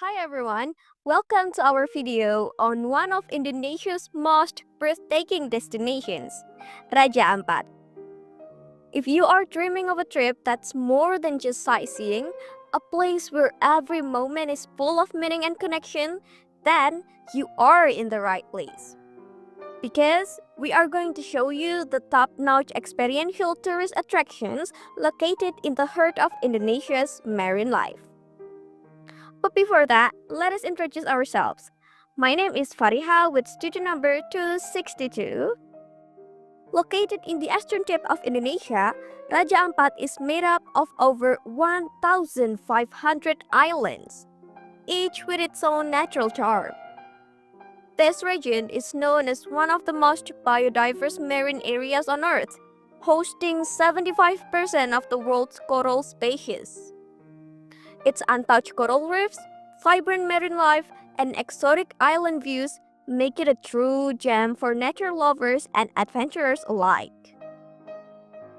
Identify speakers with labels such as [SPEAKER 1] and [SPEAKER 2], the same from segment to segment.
[SPEAKER 1] Hi everyone, welcome to our video on one of Indonesia's most breathtaking destinations, Raja Ampat. If you are dreaming of a trip that's more than just sightseeing, a place where every moment is full of meaning and connection, then you are in the right place. Because we are going to show you the top-notch experiential tourist attractions located in the heart of Indonesia's marine life. But before that, let us introduce ourselves. My name is Fariha with student number 262. Located in the eastern tip of Indonesia, Raja Ampat is made up of over 1,500 islands, each with its own natural charm. This region is known as one of the most biodiverse marine areas on Earth, hosting 75% of the world's coral species. Its untouched coral reefs, vibrant marine life, and exotic island views make it a true gem for nature lovers and adventurers alike.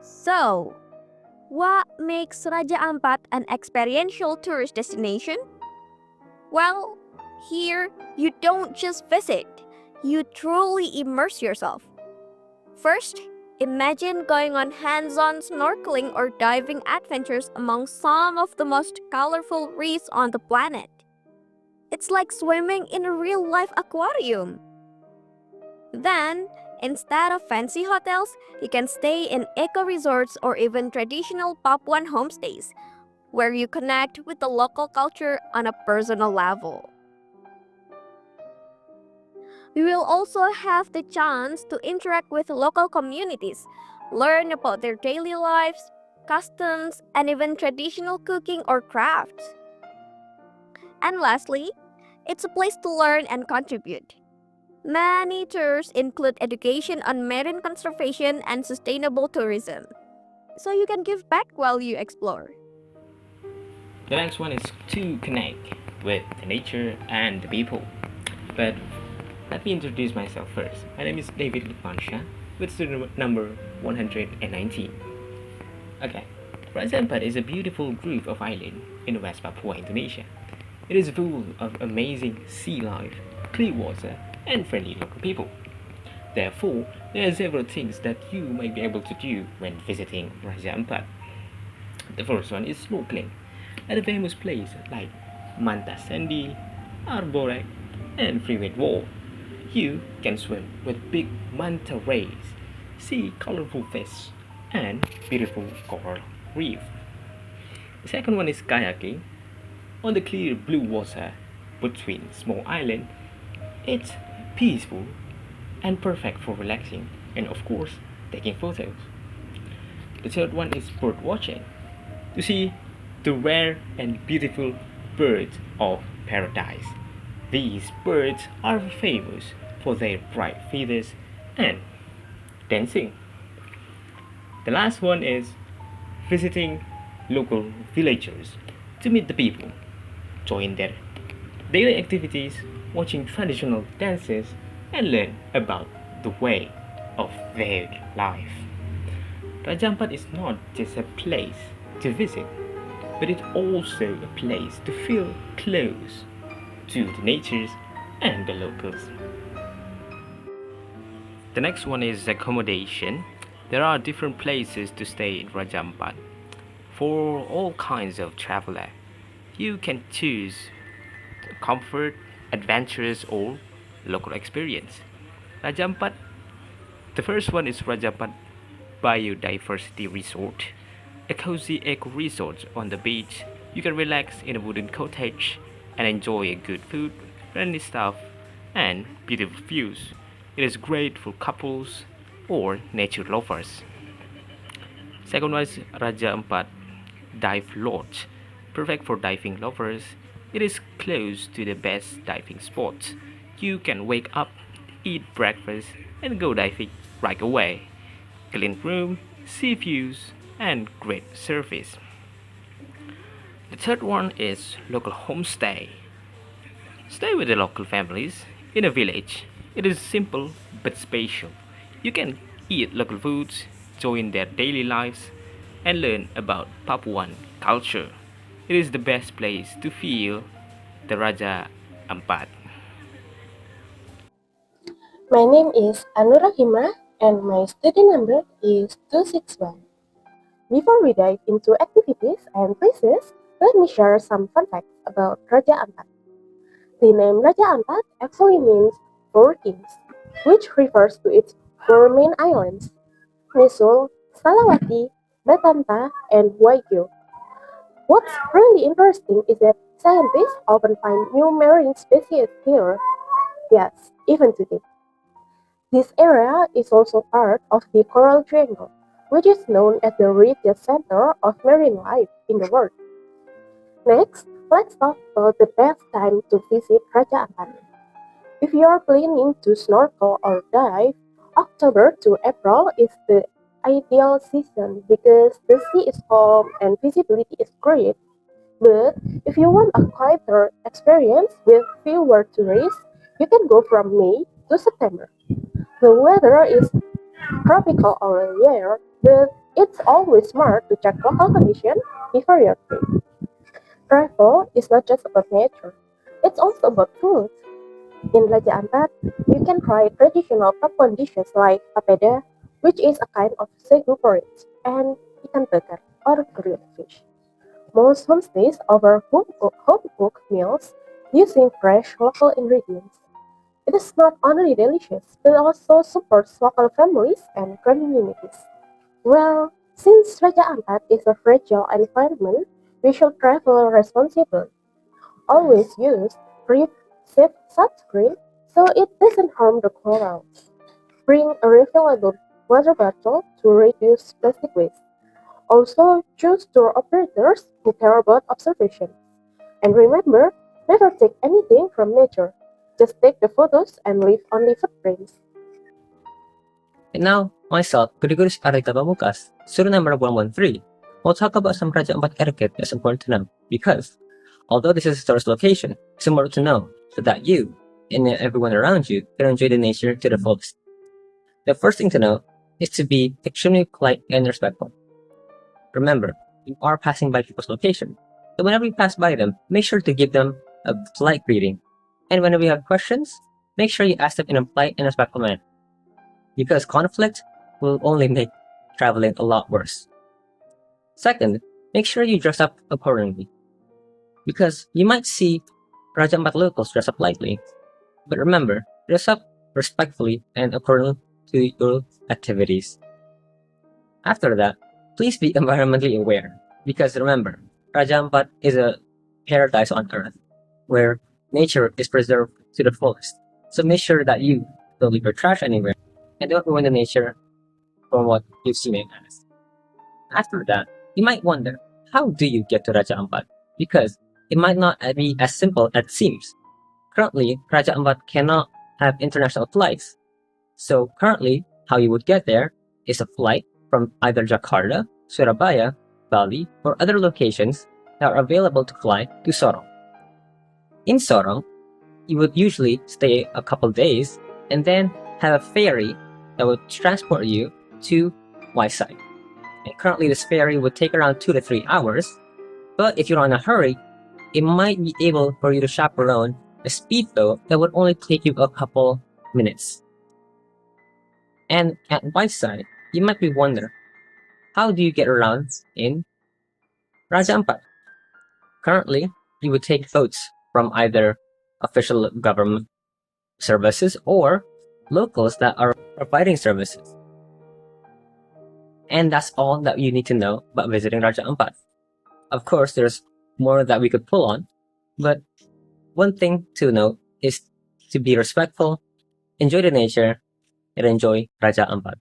[SPEAKER 1] So, what makes Raja Ampat an experiential tourist destination? Well, here you don't just visit, you truly immerse yourself. First, imagine going on hands-on snorkeling or diving adventures among some of the most colorful reefs on the planet. It's like swimming in a real-life aquarium. Then, instead of fancy hotels, you can stay in eco-resorts or even traditional Papuan homestays, where you connect with the local culture on a personal level. We will also have the chance to interact with local communities, learn about their daily lives, customs, and even traditional cooking or crafts. And lastly, it's a place to learn and contribute. Many tours include education on marine conservation and sustainable tourism, so you can give back while you explore.
[SPEAKER 2] The next one is to connect with the nature and the people. But let me introduce myself first. My name is Lukman Syah with student number 119. Okay, Raja Ampat is a beautiful group of islands in West Papua, Indonesia. It is full of amazing sea life, clear water, and friendly local people. Therefore, there are several things that you might be able to do when visiting Raja Ampat. The first one is snorkeling at a famous place like Manta Sandy, Arborek, and Freeway Wall. You can swim with big manta rays, see colorful fish, and beautiful coral reef. The second one is kayaking on the clear blue water between small islands. It's peaceful and perfect for relaxing and of course taking photos. The third one is bird watching to see the rare and beautiful birds of paradise. These birds are famous for their bright feathers and dancing. The last one is visiting local villagers to meet the people, join their daily activities, watching traditional dances, and learn about the way of their life. Raja Ampat is not just a place to visit, but it's also a place to feel close to the natures and the locals. The next one is accommodation. There are different places to stay in Raja Ampat. For all kinds of traveler, you can choose comfort, adventurous, or local experience. Raja Ampat, the first one is Raja Ampat Biodiversity Resort, a cozy eco resort on the beach. You can relax in a wooden cottage and enjoy a good food, friendly staff, and beautiful views. It is great for couples or nature lovers. Second one is Raja Ampat Dive Lodge, perfect for diving lovers. It is close to the best diving spots. You can wake up, eat breakfast, and go diving right away. Clean room, sea views, and great service. The third one is local homestay. Stay with the local families in a village. It is simple but special. You can eat local foods, join their daily lives, and learn about Papuan culture. It is the best place to feel the Raja Ampat.
[SPEAKER 3] My name is Nur Rohimah and my study number is 261. Before we dive into activities and places, let me share some fun facts about Raja Ampat. The name Raja Ampat actually means four kings, which refers to its four main islands, Misul, Salawati, Batanta, and Waigyo. What's really interesting is that scientists often find new marine species here. Yes, even today. This area is also part of the Coral Triangle, which is known as the richest center of marine life in the world. Next, let's talk about the best time to visit Raja Ampat. If you are planning to snorkel or dive, October to April is the ideal season because the sea is calm and visibility is great. But if you want a quieter experience with fewer tourists, you can go from May to September. The weather is tropical all year, but it's always smart to check local conditions before your trip. Travel is not just about nature, it's also about food. In Raja Ampat, you can try traditional Papuan dishes like papeda, which is a kind of sagu porridge, and ikan bakar or grilled fish. Most homestays offer home-cooked meals using fresh local ingredients. It is not only delicious, but also supports local families and communities. Well, since Raja Ampat is a fragile environment, we should travel responsibly. Always use safe sunscreen so it doesn't harm the corals. Bring a refillable water bottle to reduce plastic waste. Also, choose tour operators who care about observation. And remember, never take anything from nature. Just take the photos and leave only footprints.
[SPEAKER 4] And now, myself, Gregorius student number 113, will talk about some Raja Ampat etiquette that's important to know because, although this is a tourist location, it's important to know so that you and everyone around you can enjoy the nature to the fullest. The first thing to know is to be extremely polite and respectful. Remember, you are passing by people's location, so whenever you pass by them, make sure to give them a polite greeting. And whenever you have questions, make sure you ask them in a polite and respectful manner, because conflict will only make traveling a lot worse. Second, make sure you dress up accordingly, because you might see Raja Ampat locals dress up lightly, but remember, dress up respectfully and according to your activities. After that, please be environmentally aware, because remember, Raja Ampat is a paradise on earth, where nature is preserved to the fullest. So make sure that you don't leave your trash anywhere, and don't ruin the nature from what you've seen it as. After that, you might wonder, how do you get to Raja Ampat? Because it might not be as simple as it seems. Currently, Raja Ampat cannot have international flights. So currently, how you would get there is a flight from either Jakarta, Surabaya, Bali, or other locations that are available to fly to Sorong. In Sorong, you would usually stay a couple days and then have a ferry that would transport you to Waisai. And currently, this ferry would take around 2 to 3 hours, but if you're in a hurry, it might be able for you to chaperone a speedboat that would only take you a couple minutes. And at Waisai, you might be wondering, how do you get around in Raja Ampat? Currently, you would take boats from either official government services or locals that are providing services. And that's all that you need to know about visiting Raja Ampat. Of course, there's more that we could pull on, but one thing to note is to be respectful, enjoy the nature, and enjoy Raja Ampat.